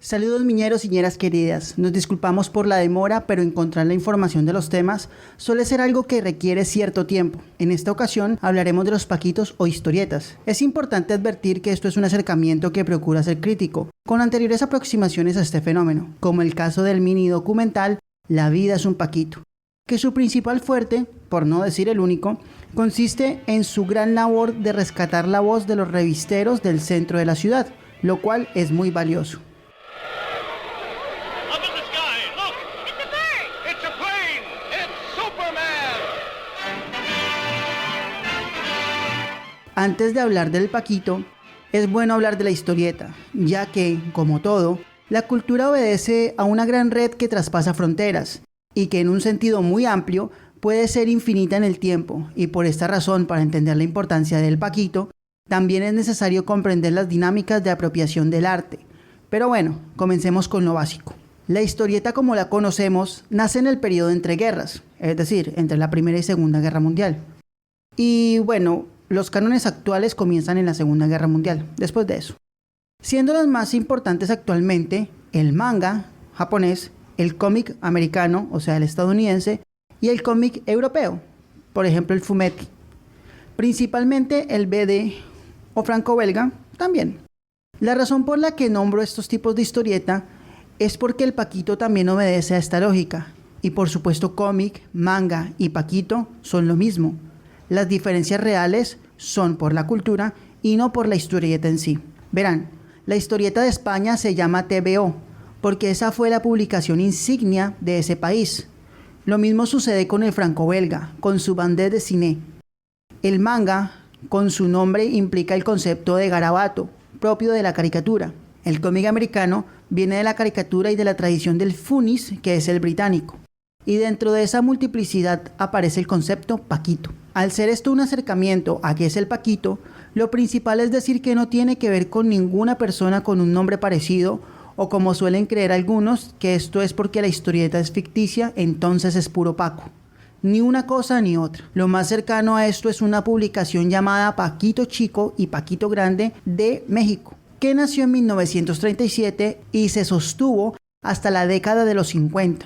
Saludos miñeros y ñeras queridas, nos disculpamos por la demora, pero encontrar la información de los temas suele ser algo que requiere cierto tiempo. En esta ocasión hablaremos de los paquitos o historietas. Es importante advertir que esto es un acercamiento que procura ser crítico, con anteriores aproximaciones a este fenómeno, como el caso del mini documental La vida es un paquito, que su principal fuerte, por no decir el único, consiste en su gran labor de rescatar la voz de los revisteros del centro de la ciudad, lo cual es muy valioso. Antes de hablar del paquito, es bueno hablar de la historieta, ya que, como todo, la cultura obedece a una gran red que traspasa fronteras, y que en un sentido muy amplio puede ser infinita en el tiempo, y por esta razón, para entender la importancia del paquito, también es necesario comprender las dinámicas de apropiación del arte. Pero bueno, comencemos con lo básico. La historieta como la conocemos nace en el periodo entre guerras, es decir, entre la Primera y Segunda Guerra Mundial. Y bueno, los cánones actuales comienzan en la Segunda Guerra Mundial, después de eso. Siendo los más importantes actualmente el manga japonés, el cómic americano, o sea el estadounidense, y el cómic europeo, por ejemplo el Fumetti. Principalmente el BD o franco-belga también. La razón por la que nombro estos tipos de historieta es porque el paquito también obedece a esta lógica. Y por supuesto cómic, manga y paquito son lo mismo. Las diferencias reales son por la cultura y no por la historieta en sí. Verán, la historieta de España se llama TVO, porque esa fue la publicación insignia de ese país. Lo mismo sucede con el franco-belga, con su bande dessinée. El manga, con su nombre, implica el concepto de garabato, propio de la caricatura. El cómic americano viene de la caricatura y de la tradición del funis, que es el británico. Y dentro de esa multiplicidad aparece el concepto paquito. Al ser esto un acercamiento a qué es el paquito, lo principal es decir que no tiene que ver con ninguna persona con un nombre parecido, o como suelen creer algunos, que esto es porque la historieta es ficticia, entonces es puro paco. Ni una cosa ni otra. Lo más cercano a esto es una publicación llamada Paquito Chico y Paquito Grande de México, que nació en 1937 y se sostuvo hasta la década de los 50,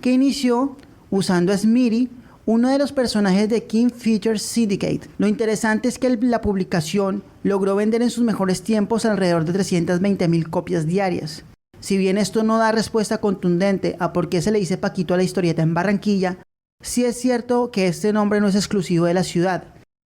que inició usando a Smitty, uno de los personajes de King Feature Syndicate. Lo interesante es que la publicación logró vender en sus mejores tiempos alrededor de 320,000 copias diarias. Si bien esto no da respuesta contundente a por qué se le dice Paquito a la historieta en Barranquilla, sí es cierto que este nombre no es exclusivo de la ciudad,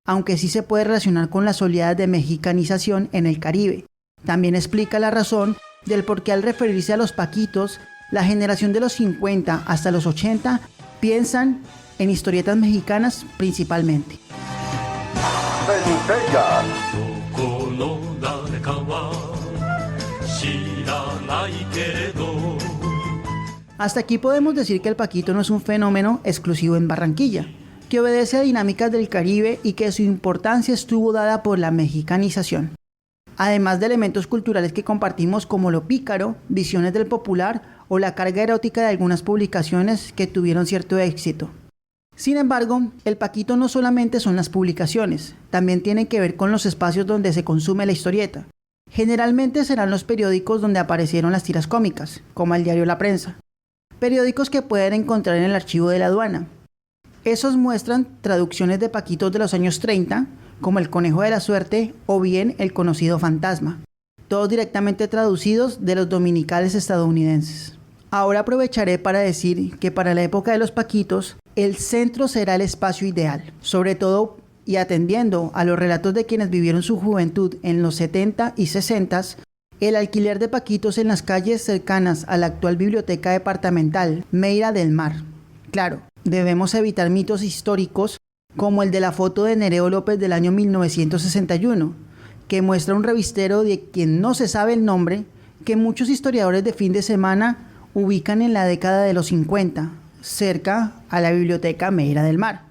aunque sí se puede relacionar con las oleadas de mexicanización en el Caribe. También explica la razón del por qué al referirse a los Paquitos, la generación de los 50 hasta los 80 piensan en historietas mexicanas principalmente. Hasta aquí podemos decir que el paquito no es un fenómeno exclusivo en Barranquilla, que obedece a dinámicas del Caribe y que su importancia estuvo dada por la mexicanización. Además de elementos culturales que compartimos como lo pícaro, visiones del popular o la carga erótica de algunas publicaciones que tuvieron cierto éxito. Sin embargo, el paquito no solamente son las publicaciones, también tiene que ver con los espacios donde se consume la historieta. Generalmente serán los periódicos donde aparecieron las tiras cómicas, como el diario La Prensa. Periódicos que pueden encontrar en el archivo de la aduana. Esos muestran traducciones de paquitos de los años 30, como El Conejo de la Suerte o bien El Conocido Fantasma, todos directamente traducidos de los dominicales estadounidenses. Ahora aprovecharé para decir que para la época de los paquitos, el centro será el espacio ideal, sobre todo y atendiendo a los relatos de quienes vivieron su juventud en los 70 y 60, el alquiler de paquitos en las calles cercanas a la actual biblioteca departamental Meira del Mar. Claro, debemos evitar mitos históricos como el de la foto de Nereo López del año 1961, que muestra un revistero de quien no se sabe el nombre, que muchos historiadores de fin de semana ubican en la década de los 50, cerca a la biblioteca Meira del Mar,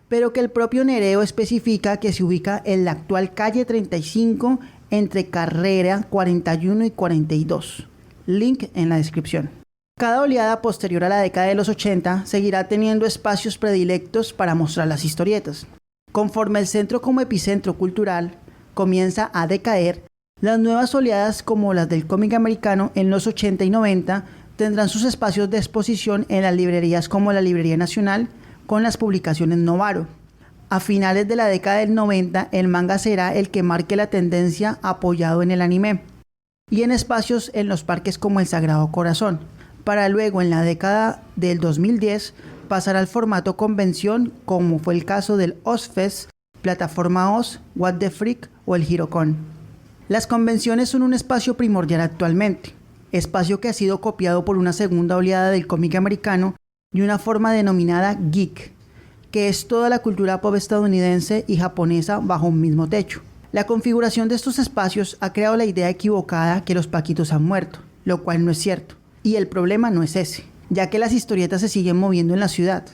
pero que el propio Nereo especifica que se ubica en la actual calle 35 entre carrera 41 y 42. Link en la descripción. Cada oleada posterior a la década de los 80 seguirá teniendo espacios predilectos para mostrar las historietas. Conforme el centro como epicentro cultural comienza a decaer, Las nuevas oleadas como las del cómic americano en los 80 y 90 tendrán sus espacios de exposición en las librerías como la Librería Nacional con las publicaciones Novaro. A finales de la década del 90 el manga será el que marque la tendencia apoyado en el anime y en espacios en los parques como el Sagrado Corazón, para luego en la década del 2010 pasar al formato convención como fue el caso del Ozfest, Plataforma Oz, What the Freak o el Girocon. Las convenciones son un espacio primordial actualmente, espacio que ha sido copiado por una segunda oleada del cómic americano y una forma denominada geek, que es toda la cultura pop estadounidense y japonesa bajo un mismo techo. La configuración de estos espacios ha creado la idea equivocada que los paquitos han muerto, lo cual no es cierto. Y el problema no es ese, ya que las historietas se siguen moviendo en la ciudad.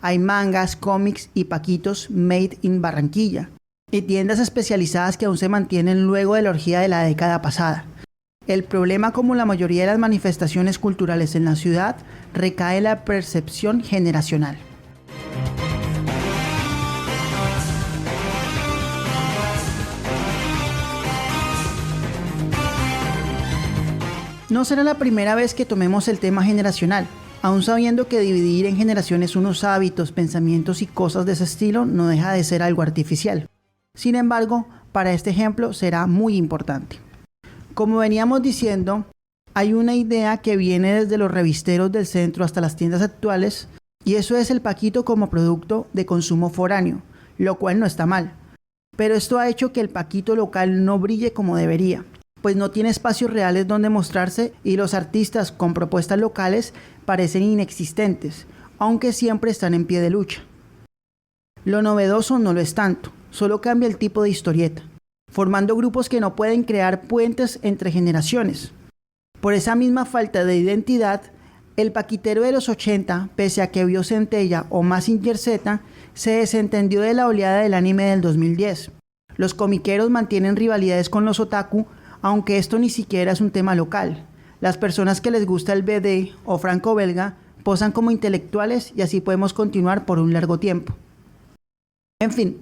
Hay mangas, cómics y paquitos made in Barranquilla, y tiendas especializadas que aún se mantienen luego de la orgía de la década pasada. El problema, como la mayoría de las manifestaciones culturales en la ciudad, recae en la percepción generacional. No será la primera vez que tomemos el tema generacional, aun sabiendo que dividir en generaciones unos hábitos, pensamientos y cosas de ese estilo no deja de ser algo artificial. Sin embargo, para este ejemplo será muy importante. Como veníamos diciendo, hay una idea que viene desde los revisteros del centro hasta las tiendas actuales, y eso es el paquito como producto de consumo foráneo, lo cual no está mal. Pero esto ha hecho que el paquito local no brille como debería, pues no tiene espacios reales donde mostrarse y los artistas con propuestas locales parecen inexistentes, aunque siempre están en pie de lucha. Lo novedoso no lo es tanto, solo cambia el tipo de historieta, formando grupos que no pueden crear puentes entre generaciones. Por esa misma falta de identidad, el paquitero de los 80, pese a que vio Centella o Mazinger Z, se desentendió de la oleada del anime del 2010. Los comiqueros mantienen rivalidades con los otaku, aunque esto ni siquiera es un tema local. Las personas que les gusta el BD o franco-belga posan como intelectuales y así podemos continuar por un largo tiempo. En fin,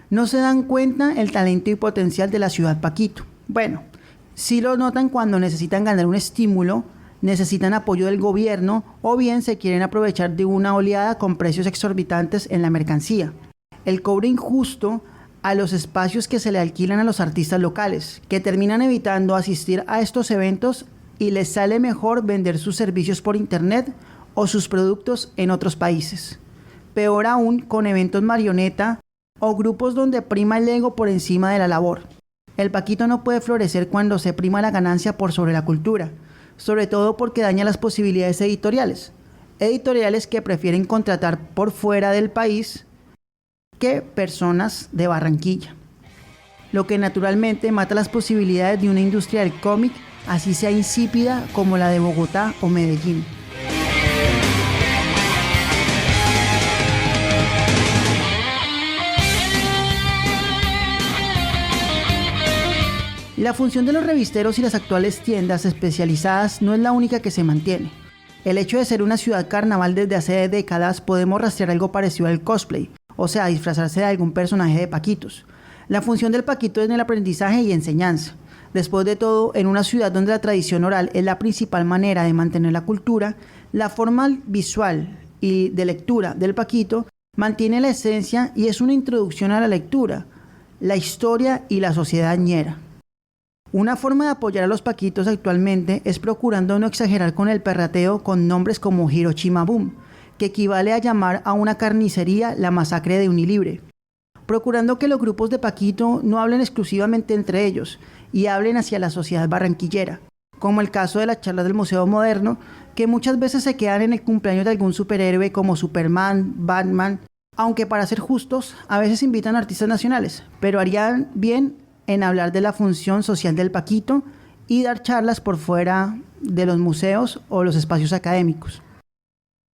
no se dan cuenta el talento y potencial de la ciudad Paquito. Bueno, sí lo notan cuando necesitan ganar un estímulo, necesitan apoyo del gobierno o bien se quieren aprovechar de una oleada con precios exorbitantes en la mercancía. El cobro injusto a los espacios que se le alquilan a los artistas locales, que terminan evitando asistir a estos eventos y les sale mejor vender sus servicios por internet o sus productos en otros países. Peor aún con eventos marioneta o grupos donde prima el ego por encima de la labor. El paquito no puede florecer cuando se prima la ganancia por sobre la cultura, sobre todo porque daña las posibilidades editoriales. Editoriales que prefieren contratar por fuera del país que personas de Barranquilla, lo que naturalmente mata las posibilidades de una industria del cómic, así sea insípida como la de Bogotá o Medellín. La función de los revisteros y las actuales tiendas especializadas no es la única que se mantiene. El hecho de ser una ciudad carnaval desde hace décadas podemos rastrear algo parecido al cosplay, o sea, disfrazarse de algún personaje de paquitos. La función del paquito es en el aprendizaje y enseñanza. Después de todo, en una ciudad donde la tradición oral es la principal manera de mantener la cultura, la forma visual y de lectura del paquito mantiene la esencia y es una introducción a la lectura, la historia y la sociedad ñera. Una forma de apoyar a los paquitos actualmente es procurando no exagerar con el perrateo con nombres como Hiroshima Boom, que equivale a llamar a una carnicería la masacre de Unilibre, procurando que los grupos de paquito no hablen exclusivamente entre ellos y hablen hacia la sociedad barranquillera, como el caso de las charlas del Museo Moderno, que muchas veces se quedan en el cumpleaños de algún superhéroe como Superman, Batman, aunque para ser justos, a veces invitan a artistas nacionales, pero harían bien en hablar de la función social del paquito y dar charlas por fuera de los museos o los espacios académicos.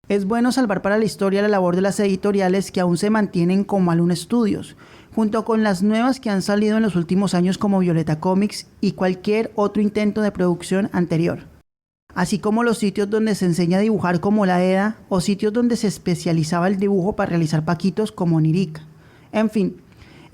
Es bueno salvar para la historia la labor de las editoriales que aún se mantienen como Alun Studios, junto con las nuevas que han salido en los últimos años como Violeta Comics y cualquier otro intento de producción anterior, así como los sitios donde se enseña a dibujar como la EDA o sitios donde se especializaba el dibujo para realizar paquitos como Nirica. En fin,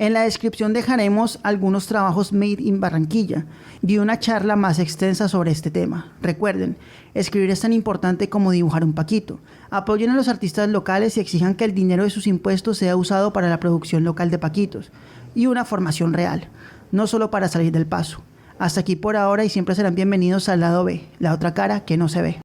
En la descripción dejaremos algunos trabajos made in Barranquilla y una charla más extensa sobre este tema. Recuerden, escribir es tan importante como dibujar un paquito. Apoyen a los artistas locales y exijan que el dinero de sus impuestos sea usado para la producción local de paquitos y una formación real, no solo para salir del paso. Hasta aquí por ahora y siempre serán bienvenidos al lado B, la otra cara que no se ve.